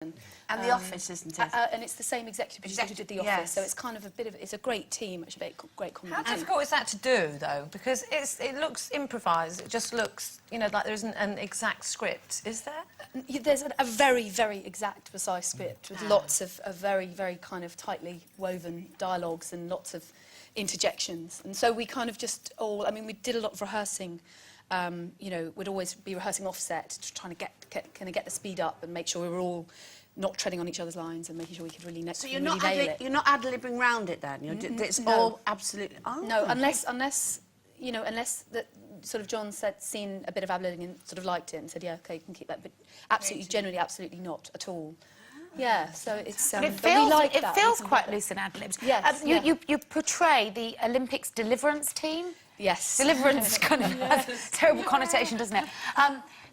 And The Office, isn't it? And it's the same executive producer who did The Office, so it's kind of it's a great team, it's a great comedy How team. difficult is that to do, though? Because it looks improvised, it just looks, you know, like there isn't an exact script, is there? There's a very, very exact, precise script with lots of very, very kind of tightly woven dialogues and lots of interjections. And so we kind of just all, I mean, we did a lot of rehearsing. You know, we'd always be rehearsing offset, trying to get the speed up and make sure we were all not treading on each other's lines and making sure we could really nail it. So you're not ad-libbing round it then? It's all absolutely... Oh. No, unless you know, unless that sort of John seen a bit of ad-libbing and sort of liked it and said, yeah, OK, you can keep that, but absolutely, generally, absolutely not at all. Yeah, so it's... But it feels quite loose and ad-libbed. Yes, you portray the Olympics deliverance team. Yes. Deliverance kind of has a terrible connotation, doesn't it?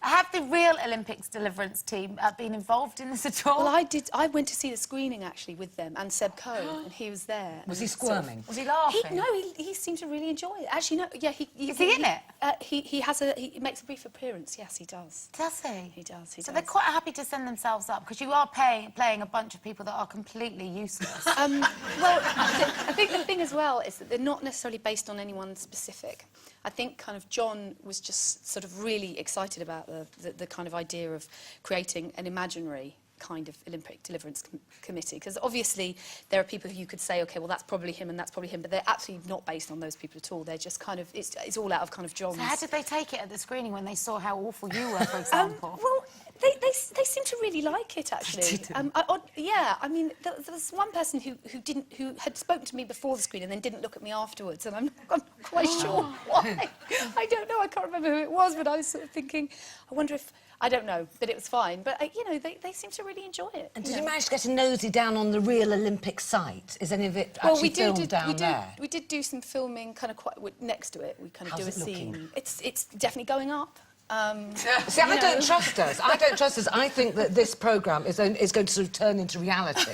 Have the real Olympics deliverance team been involved in this at all? Well, I did. I went to see the screening, actually, with them, and Seb Coe, and he was there. Was he squirming? Was he laughing? He seemed to really enjoy it. Actually, no, yeah, Is he in it? He makes a brief appearance, yes, he does. Does he? He does, he So does. they're quite happy to send themselves up, because you are playing a bunch of people that are completely useless. Well, I think the thing as well is that they're not necessarily based on anyone specific. I think kind of John was just sort of really excited about the kind of idea of creating an imaginary kind of Olympic deliverance committee, because obviously there are people who you could say, OK, well, that's probably him and that's probably him, but they're absolutely not based on those people at all. They're just kind of, it's all out of kind of John's... So how did they take it at the screening when they saw how awful you were, for example? Well, they seem to really like it, actually. Yeah, I mean, there was one person who had spoken to me before the screen and then didn't look at me afterwards, and I'm not quite sure why. I don't know, I can't remember who it was, but I was sort of thinking, I wonder if... I don't know, but it was fine. But, you know, they seem to really enjoy it. And did you manage to get a nosy down on the real Olympic site? Is any of it actually filmed down there? We did do some filming kind of quite next to it. We kind of do a scene. It's definitely going up. See, I don't trust us. I don't trust us. I think that this programme is going to sort of turn into reality.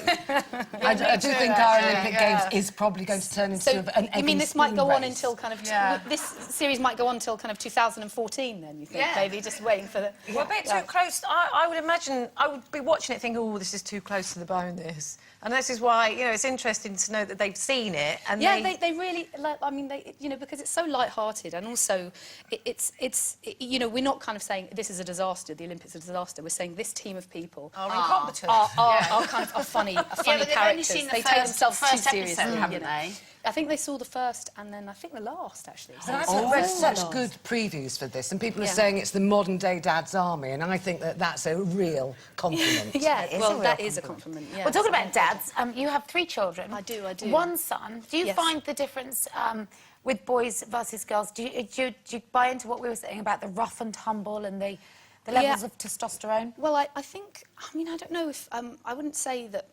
I do think our Olympic Games is probably going to turn into an egg. You mean this might go on until kind of... This series might go on until kind of 2014 then, you think, maybe, just waiting for the... Well, a bit too close. I would imagine I would be watching it thinking, oh, this is too close to the bone, this. And this is why, you know, it's interesting to know that they've seen it and they really, like, I mean, you know, because it's so light-hearted and also you know, we're not kind of saying this is a disaster, the Olympics is a disaster. We're saying this team of people are incompetent. Are kind of funny characters. Only seen they take themselves too seriously, haven't they? I think they saw the first and then I think the last, actually. So I've read such good previews for this, and people are saying it's the modern-day Dad's Army, and I think that that's a real compliment. That is a compliment. Yeah. Well, talking about dads, you have 3 children. I do. One son. Do you find the difference with boys versus girls? Do you buy into what we were saying about the rough and tumble and the levels of testosterone? Well, I think, I mean, I don't know if, I wouldn't say that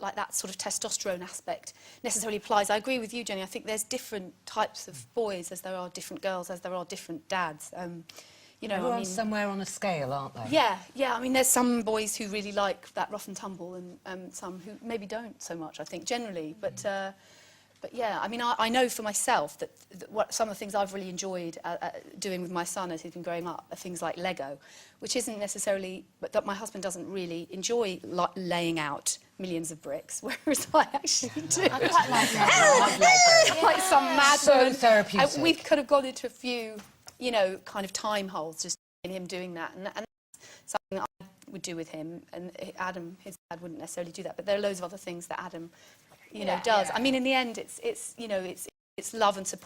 like that sort of testosterone aspect necessarily applies. I agree with you, Jenny. I think there's different types of boys as there are different girls, as there are different dads. You know, Everyone's somewhere on a scale, aren't they? Yeah. I mean, there's some boys who really like that rough and tumble and some who maybe don't so much, I think, generally. But yeah, I mean, I know for myself that some of the things I've really enjoyed doing with my son as he's been growing up are things like Lego, which isn't necessarily... But that my husband doesn't really enjoy laying out millions of bricks, whereas I actually do. I quite like that. Like some mad... So therapeutic. We could have gone into a few, you know, kind of time holes just in him doing that. And that's something that I would do with him. And Adam, his dad, wouldn't necessarily do that. But there are loads of other things that Adam... you know, does. I mean, in the end, it's you know, it's love and support.